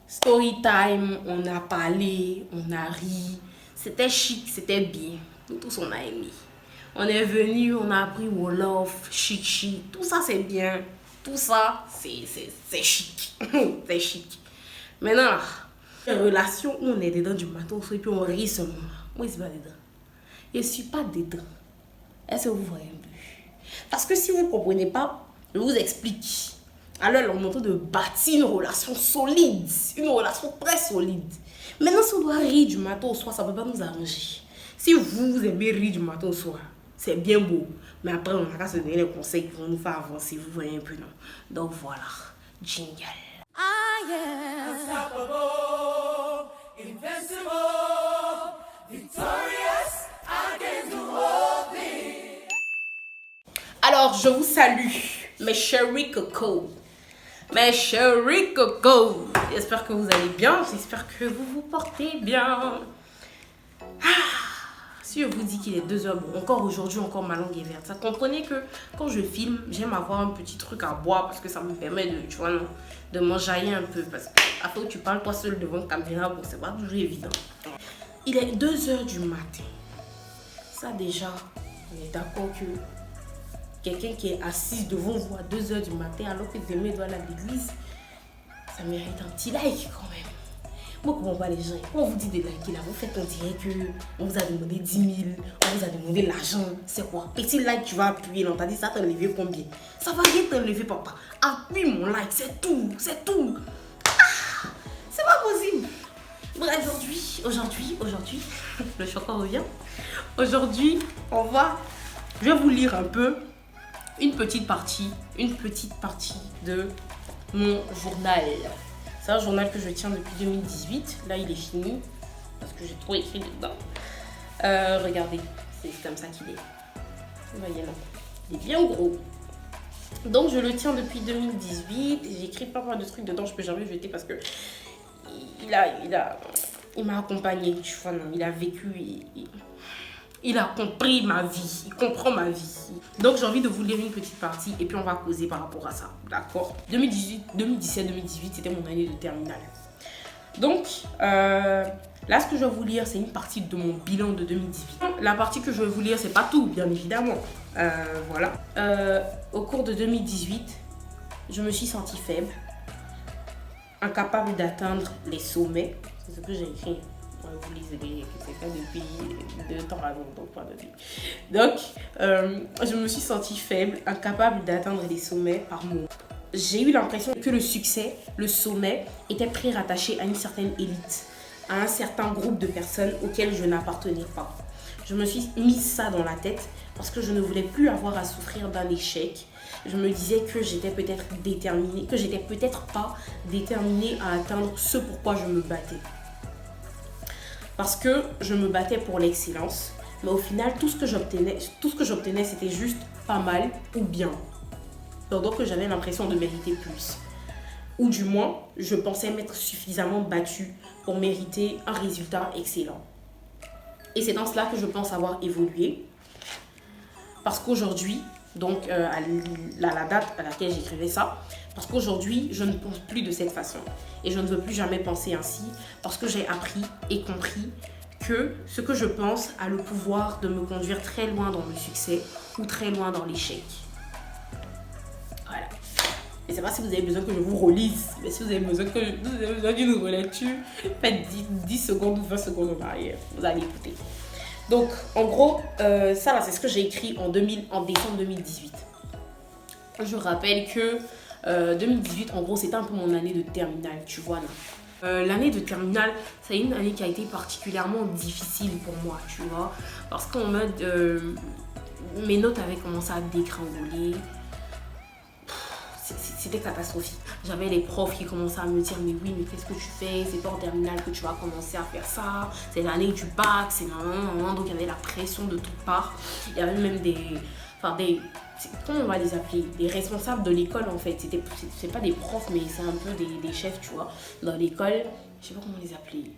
Story time, on a parlé, on a ri. C'était chic, c'était bien. Nous tous, on a aimé. On est venu, on a appris Wolof, chic. Tout ça, c'est bien. Tout ça, c'est chic. C'est chic. Maintenant, une relation où on est dedans du matin et puis on rit seulement. Moi, je suis pas dedans. Je ne suis pas dedans. Est-ce que vous voyez un peu? Parce que si vous ne comprenez pas, je vous explique. Alors, on est en train de bâtir une relation solide. Une relation très solide. Maintenant, si on doit rire du matin au soir, ça ne peut pas nous arranger. Si vous aimez rire du matin au soir, c'est bien beau. Mais après, on n'a qu'à se donner les conseils qui vont nous faire avancer. Vous voyez un peu, non? Donc voilà. Jingle. I am unstoppable, invincible, victorious against the world. Alors, je vous salue, mes chéris coco. Mes chéris coco. J'espère que vous allez bien. J'espère que vous vous portez bien. Si je vous dis qu'il est 2h, bon, encore aujourd'hui, encore ma langue est verte. Ça comprenez que quand je filme, j'aime avoir un petit truc à boire parce que ça me permet de, tu vois, non, de m'enjailler un peu. Parce que après, tu parles toi seul devant la caméra, bon, c'est pas toujours évident. Il est 2h du matin. Ça déjà, on est d'accord que quelqu'un qui est assis devant vous à 2h du matin alors que demain il doit aller à l'église, ça mérite un petit like quand même. Moi, je ne comprends pas les gens. Quand on vous dit de liker là, vous faites on dirait qu'on vous a demandé 10 000, on vous a demandé l'argent. C'est quoi? Petit like, tu vas appuyer. Non, t'as dit ça t'enlever combien? Ça va rien t'enlever, papa. Appuie mon like, c'est tout. C'est tout. Ah, c'est pas possible. Bref, aujourd'hui, le chocolat revient. Aujourd'hui, je vais vous lire un peu une petite partie de mon journal. C'est un journal que je tiens depuis 2018. Là, il est fini parce que j'ai trop écrit dedans. Regardez, c'est comme ça qu'il est. Vous voyez, non, il est bien gros. Donc, je le tiens depuis 2018. J'ai écrit pas mal de trucs dedans. Je peux jamais jeter parce que il m'a accompagné. Tu vois, non, il a vécu. Il a compris ma vie, il comprend ma vie. Donc j'ai envie de vous lire une petite partie et puis on va causer par rapport à ça, d'accord? 2017-2018, c'était mon année de terminale. Donc là, ce que je vais vous lire, c'est une partie de mon bilan de 2018. La partie que je vais vous lire, c'est pas tout, bien évidemment. Voilà. Au cours de 2018, je me suis sentie faible, incapable d'atteindre les sommets. C'est ce que j'ai écrit. Vous lisez que c'est fait depuis 2 ans avant, donc pas depuis. Donc, je me suis sentie faible, incapable d'atteindre les sommets par mois. J'ai eu l'impression que le succès, le sommet, était très rattaché à une certaine élite, à un certain groupe de personnes auxquelles je n'appartenais pas. Je me suis mis ça dans la tête parce que je ne voulais plus avoir à souffrir d'un échec. Je me disais que j'étais peut-être déterminée, que j'étais peut-être pas déterminée à atteindre ce pourquoi je me battais. Parce que je me battais pour l'excellence, mais au final, tout ce que j'obtenais, c'était juste pas mal ou bien. Donc j'avais l'impression de mériter plus. Ou du moins, je pensais m'être suffisamment battue pour mériter un résultat excellent. Et c'est dans cela que je pense avoir évolué. Parce qu'aujourd'hui, donc à la date à laquelle j'écrivais ça, parce qu'aujourd'hui, je ne pense plus de cette façon. Et je ne veux plus jamais penser ainsi parce que j'ai appris et compris que ce que je pense a le pouvoir de me conduire très loin dans le succès ou très loin dans l'échec. Voilà. Je ne sais pas si vous avez besoin que je vous relise, mais si vous avez besoin d'une relecture, faites 10 secondes ou 20 secondes en arrière. Vous allez écouter. Donc, en gros, ça là, c'est ce que j'ai écrit en décembre 2018. Je rappelle que 2018, en gros, c'était un peu mon année de terminale, tu vois là. L'année de terminale, c'est une année qui a été particulièrement difficile pour moi, tu vois. Parce qu'en mode, mes notes avaient commencé à dégringoler. C'était catastrophique. J'avais les profs qui commençaient à me dire mais oui, mais qu'est-ce que tu fais? C'est pas en terminale que tu vas commencer à faire ça. C'est l'année du bac, c'est non. Donc il y avait la pression de toutes parts. Il y avait même comment on va les appeler? Des responsables de l'école en fait. C'est pas des profs, mais c'est un peu des chefs, tu vois. Dans l'école, je sais pas comment les appeler.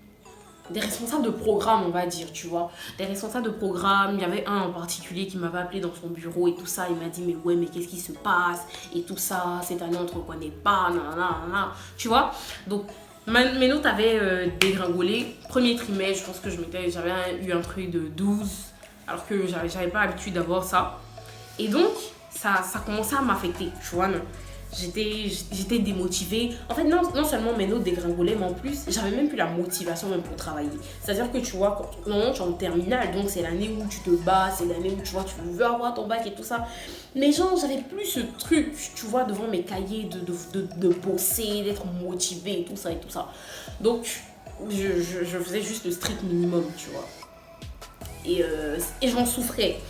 des responsables de programme, on va dire, tu vois. Des responsables de programme, il y avait un en particulier qui m'avait appelé dans son bureau et tout ça. Il m'a dit, mais ouais, mais qu'est-ce qui se passe? Et tout ça, cette année, on ne te reconnaît pas, nanana, tu vois. Donc, mes notes avaient dégringolé. Premier trimestre, je pense que j'avais eu un truc de 12, alors que j'avais pas l'habitude d'avoir ça. Et donc, ça commençait à m'affecter, tu vois, non. J'étais démotivée. En fait, non seulement mes notes dégringolaient, mais en plus, j'avais même plus la motivation même pour travailler. C'est-à-dire que tu vois, normalement, tu es en terminale, donc c'est l'année où tu te bats, c'est l'année où tu vois, tu veux avoir ton bac et tout ça. Mais genre, j'avais plus ce truc, tu vois, devant mes cahiers de bosser, d'être motivée et tout ça et tout ça. Donc, je faisais juste le strict minimum, tu vois. Et j'en souffrais.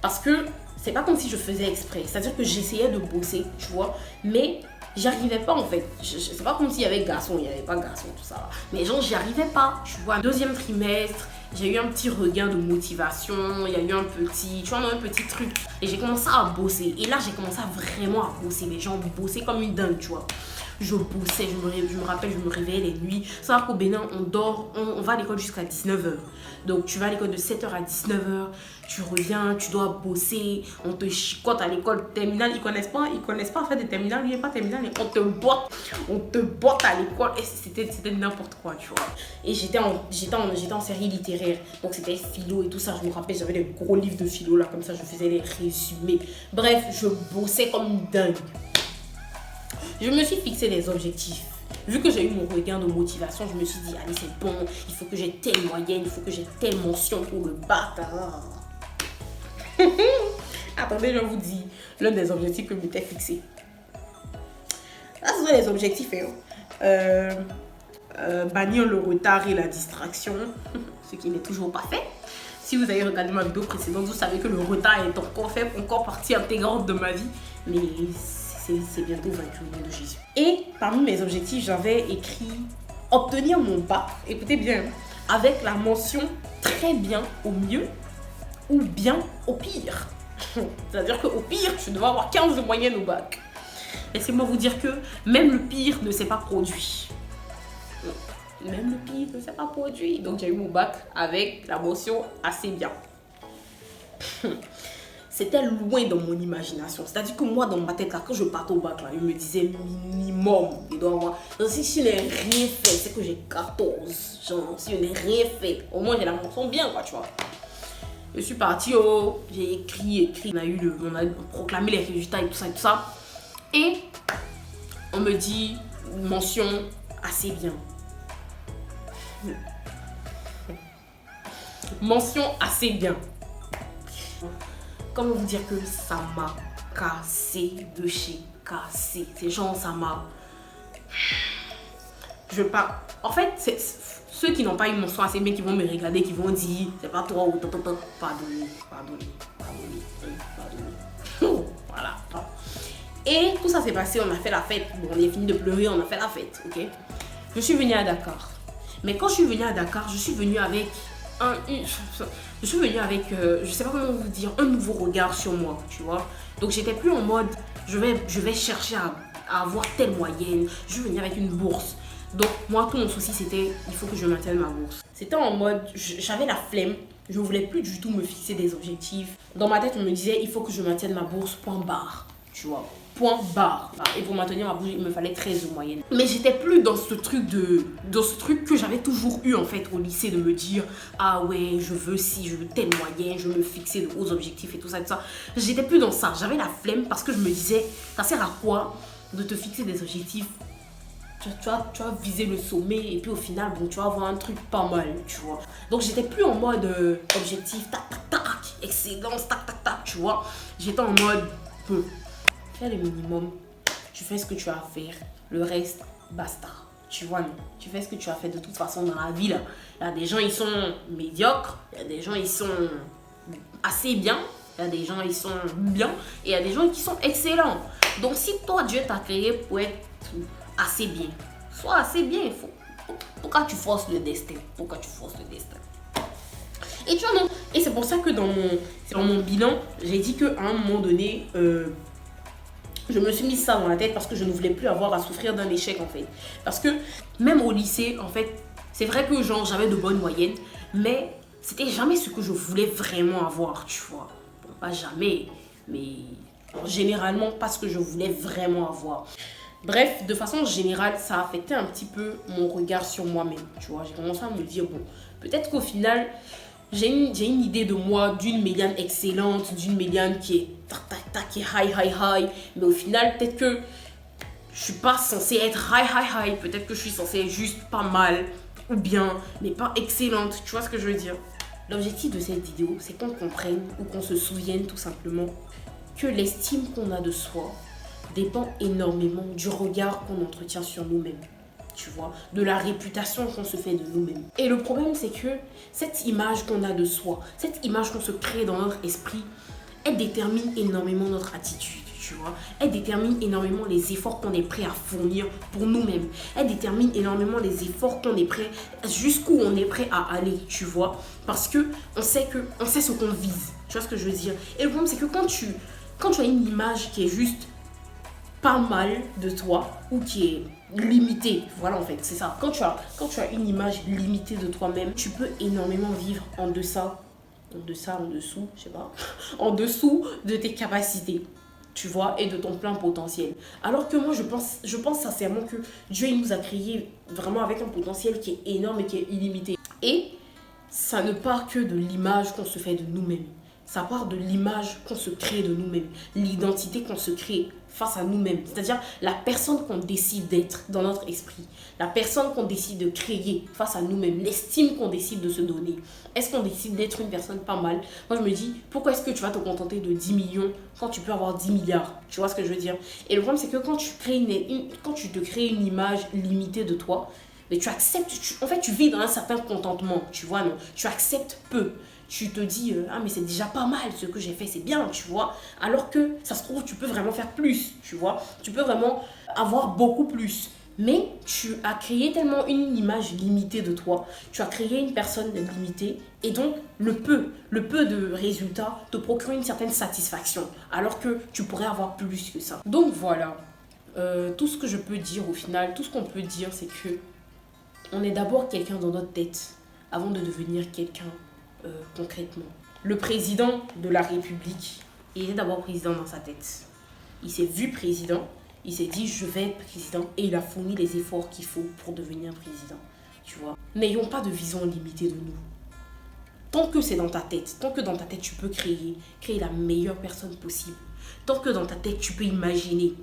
Parce que c'est pas comme si je faisais exprès. C'est-à-dire que j'essayais de bosser, tu vois, mais j'y arrivais pas en fait. C'est pas comme s'il y avait garçon, il y avait pas garçon, tout ça. Mais genre, j'y arrivais pas, tu vois. Deuxième trimestre, j'ai eu un petit regain de motivation, il y a eu un petit truc. Et j'ai commencé à bosser. Et là, j'ai commencé vraiment à bosser. Les gens bossaient comme une dingue, tu vois. Je bossais, je me rappelle, je me réveillais les nuits. Ça va qu'au Bénin, on va à l'école jusqu'à 19h. Donc tu vas à l'école de 7h à 19h, tu reviens, tu dois bosser, on te chicote à l'école terminale. Ils connaissent pas à faire des terminales, lui n'est pas terminale, mais on te botte à l'école. Et c'était n'importe quoi, tu vois. Et j'étais en série littéraire, donc c'était philo et tout ça. Je me rappelle, j'avais des gros livres de philo là, comme ça, je faisais les résumés. Bref, je bossais comme une dingue. Je me suis fixé des objectifs. Vu que j'ai eu mon regain de motivation, je me suis dit, allez, c'est bon, il faut que j'ai telle moyenne, il faut que j'ai telle mention pour le bac. Attendez, je vous dis l'un des objectifs que je m'étais fixé. Là, ce sont les objectifs. Bannir le retard et la distraction, ce qui n'est toujours pas fait. Si vous avez regardé ma vidéo précédente, vous savez que le retard est encore partie intégrante de ma vie. Mais c'est bientôt vaincu au nom de Jésus. Et parmi mes objectifs, j'avais écrit obtenir mon bac, écoutez bien, avec la mention très bien au mieux ou bien au pire. C'est-à-dire qu'au pire, je devais avoir 15 de moyenne au bac. Laissez-moi vous dire que même le pire ne s'est pas produit. Même le pire ne s'est pas produit. Donc j'ai eu mon bac avec la mention assez bien. C'était loin dans mon imagination. C'est-à-dire que moi, dans ma tête, là, quand je partais au bac, là, je me disais minimum, il doit avoir... Donc, si je n'ai rien fait, c'est que j'ai 14. Genre, si je n'ai rien fait, au moins j'ai la mention bien, quoi, tu vois. Je suis partie, j'ai écrit. On a proclamé les résultats et tout ça. Et on me dit mention assez bien. Mention assez bien. Comment vous dire que ça m'a cassé de chez cassé. C'est genre, ça m'a... Je pas... En fait, c'est ceux qui n'ont pas eu mon son assez bien, qui vont me regarder, qui vont dire, c'est pas toi ou pardonnez. Voilà. Et tout ça s'est passé, on a fait la fête. Bon, on est fini de pleurer, on a fait la fête, ok? Je suis venue à Dakar. Mais quand je suis venue à Dakar, je suis venue avec je sais pas comment vous dire, un nouveau regard sur moi, tu vois. Donc j'étais plus en mode, je vais chercher à avoir telle moyenne. Je suis venue avec une bourse. Donc moi, tout mon souci, c'était, il faut que je maintienne ma bourse. C'était en mode, j'avais la flemme. Je ne voulais plus du tout me fixer des objectifs. Dans ma tête, on me disait, il faut que je maintienne ma bourse, point barre, tu vois. Point barre. Et pour maintenir ma bourse, il me fallait 13 de moyenne. Mais j'étais plus dans ce truc que j'avais toujours eu en fait au lycée, de me dire, ah ouais, je veux telle moyenne, je veux me fixer de hauts objectifs et tout ça, tout ça. J'étais plus dans ça. J'avais la flemme parce que je me disais, ça sert à quoi de te fixer des objectifs? Tu vas viser le sommet et puis au final, bon, tu vas avoir un truc pas mal, tu vois. Donc j'étais plus en mode objectif, tac, tac, tac, excellence, tac, tac, tac, tu vois. J'étais en mode, fais le minimum, tu fais ce que tu as à faire, le reste, basta. Tu vois, non, tu fais ce que tu as fait de toute façon dans la vie, là. Il y a des gens, ils sont médiocres, il y a des gens, ils sont assez bien, il y a des gens, ils sont bien, et il y a des gens qui sont excellents. Donc si toi, Dieu t'a créé pour être assez bien, sois assez bien. Pourquoi tu forces le destin? Et tu vois, non. Et c'est pour ça que dans mon bilan, j'ai dit qu'à un moment donné, je me suis mis ça dans la tête parce que je ne voulais plus avoir à souffrir d'un échec en fait. Parce que même au lycée, en fait, C'est vrai que genre j'avais de bonnes moyennes, mais c'était jamais ce que je voulais vraiment avoir, tu vois. Bon, pas jamais, mais généralement pas ce que je voulais vraiment avoir. Bref, de façon générale, ça a affecté un petit peu mon regard sur moi-même, tu vois. J'ai commencé à me dire, bon, peut-être qu'au final, j'ai une idée de moi, d'une Méliane excellente, d'une Méliane qui est qui est high, mais au final, peut-être que je suis pas censée être high, peut-être que je suis censée être juste pas mal, ou bien, mais pas excellente, tu vois ce que je veux dire. L'objectif de cette vidéo, c'est qu'on comprenne, ou qu'on se souvienne tout simplement, que l'estime qu'on a de soi dépend énormément du regard qu'on entretient sur nous-mêmes, tu vois, de la réputation qu'on se fait de nous-mêmes. Et le problème, c'est que cette image qu'on a de soi, cette image qu'on se crée dans notre esprit, elle détermine énormément notre attitude, tu vois. Elle détermine énormément les efforts qu'on est prêt à fournir pour nous-mêmes. Elle détermine énormément les efforts qu'on est prêt, jusqu'où on est prêt à aller, tu vois. Parce que on sait ce qu'on vise, tu vois ce que je veux dire. Et le problème, c'est que quand tu as une image qui est juste pas mal de toi ou qui est limitée, voilà en fait, c'est ça. Quand tu as une image limitée de toi-même, tu peux énormément vivre en dessous, je sais pas, en dessous de tes capacités, tu vois, et de ton plein potentiel. Alors que moi, je pense sincèrement que Dieu, il nous a créé vraiment avec un potentiel qui est énorme et qui est illimité. Et ça ne part que de l'image qu'on se fait de nous-mêmes. Ça part de l'image qu'on se crée de nous-mêmes, l'identité qu'on se crée face à nous-mêmes. C'est-à-dire la personne qu'on décide d'être dans notre esprit, la personne qu'on décide de créer face à nous-mêmes, l'estime qu'on décide de se donner. Est-ce qu'on décide d'être une personne pas mal? Moi, je me dis, pourquoi est-ce que tu vas te contenter de 10 millions quand tu peux avoir 10 milliards? Tu vois ce que je veux dire? Et le problème, c'est que quand tu te crées une image limitée de toi, mais tu acceptes, en fait, tu vis dans un certain contentement, tu vois, non? Tu acceptes peu. Tu te dis, ah mais c'est déjà pas mal ce que j'ai fait, c'est bien, tu vois. Alors que ça se trouve, tu peux vraiment faire plus, tu vois. Tu peux vraiment avoir beaucoup plus. Mais tu as créé tellement une image limitée de toi, tu as créé une personne limitée, et donc le peu de résultats te procure une certaine satisfaction, alors que tu pourrais avoir plus que ça. Donc voilà, tout ce que je peux dire au final, tout ce qu'on peut dire, c'est que on est d'abord quelqu'un dans notre tête, avant de devenir quelqu'un concrètement. Le président de la République, il est d'abord président dans sa tête. Il s'est vu président, il s'est dit je vais être président et il a fourni les efforts qu'il faut pour devenir président. Tu vois. N'ayons pas de vision limitée de nous. Tant que c'est dans ta tête, tant que dans ta tête tu peux créer la meilleure personne possible. Tant que dans ta tête tu peux imaginer,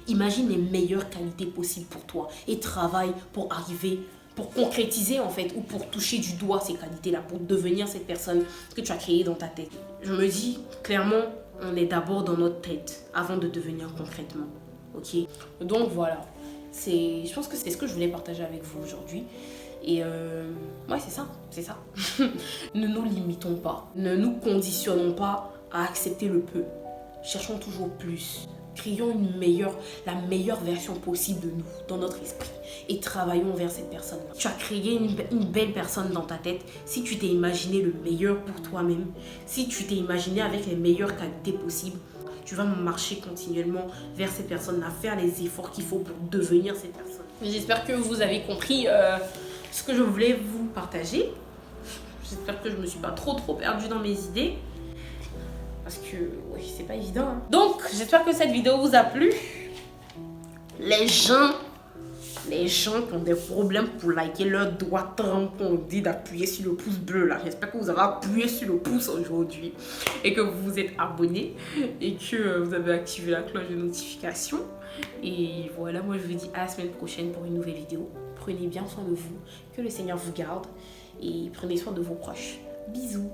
imagine les meilleures qualités possibles pour toi et travaille pour arriver, pour concrétiser en fait, ou pour toucher du doigt ces qualités-là, pour devenir cette personne que tu as créée dans ta tête. Je me dis, clairement, on est d'abord dans notre tête avant de devenir concrètement, ok? Donc voilà, je pense que c'est ce que je voulais partager avec vous aujourd'hui. Et ouais, c'est ça. Ne nous limitons pas, ne nous conditionnons pas à accepter le peu. Cherchons toujours plus. Créons la meilleure version possible de nous, dans notre esprit. Et travaillons vers cette personne-là. Tu as créé une belle personne dans ta tête si tu t'es imaginé le meilleur pour toi-même. Si tu t'es imaginé avec les meilleures qualités possibles, tu vas marcher continuellement vers cette personne-là, faire les efforts qu'il faut pour devenir cette personne. J'espère que vous avez compris ce que je voulais vous partager. J'espère que je ne me suis pas trop perdue dans mes idées. Parce que, oui, c'est pas évident. Hein. Donc, j'espère que cette vidéo vous a plu. Les gens qui ont des problèmes pour liker, leur doigt trempe qu'on dit d'appuyer sur le pouce bleu là. J'espère que vous avez appuyé sur le pouce aujourd'hui et que vous vous êtes abonné et que vous avez activé la cloche de notification. Et voilà, moi je vous dis à la semaine prochaine pour une nouvelle vidéo. Prenez bien soin de vous, que le Seigneur vous garde et prenez soin de vos proches. Bisous.